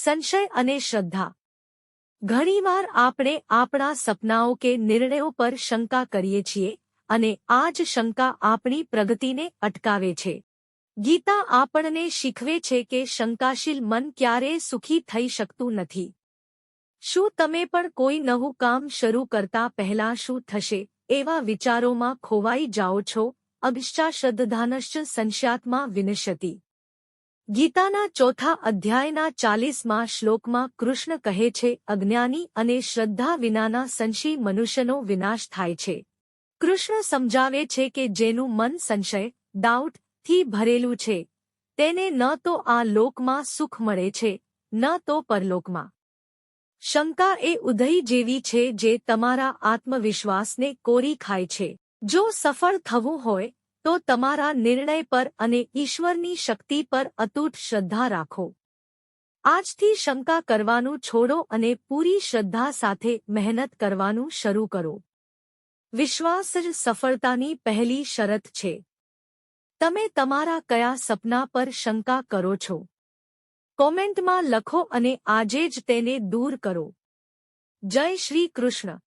સંશય અને શ્રદ્ધા। ઘણીવાર આપણે આપણા સપનાઓ કે નિર્ણયો પર શંકા કરીએ છીએ અને આ જ શંકા આપણી પ્રગતિને અટકાવે છે। ગીતા આપણને શીખવે છે કે શંકાશીલ મન ક્યારેય સુખી થઈ શકતું નથી। શું તમે પણ કોઈ નવું કામ શરૂ કરતા પહેલા શું થશે એવા વિચારોમાં ખોવાઈ જાઓ છો? અવિશ્વાસશ્રદ્ધાનશ્ચ સંશયાત્મા વિનશ્યતિ। ગીતાના 4થા અધ્યાયના 40મા શ્લોકમાં કૃષ્ણ કહે છે, અજ્ઞાની અને શ્રદ્ધા વિનાના સંશયી મનુષ્યનો વિનાશ થાય છે। કૃષ્ણ સમજાવે છે કે જેનું મન સંશય, ડાઉટ થી ભરેલું છે તેને ન તો આ લોકમાં સુખ મળે છે ન તો પરલોકમાં। શંકા એ ઉધઈ જેવી છે જે તમારા આત્મવિશ્વાસને કોરી ખાય છે। જો સફળ થવું હોય તો તમારા નિર્ણય પર અને ઈશ્વરની શક્તિ પર અતૂટ શ્રદ્ધા રાખો। આજથી શંકા કરવાનું છોડો અને પૂરી શ્રદ્ધા સાથે મહેનત કરવાનું શરૂ કરો। વિશ્વાસ જ સફળતાની પહેલી શરત છે। તમે તમારા કયા સપના પર શંકા કરો છો? કોમેન્ટમાં લખો અને આજે જ તેને દૂર કરો। જય શ્રી કૃષ્ણ।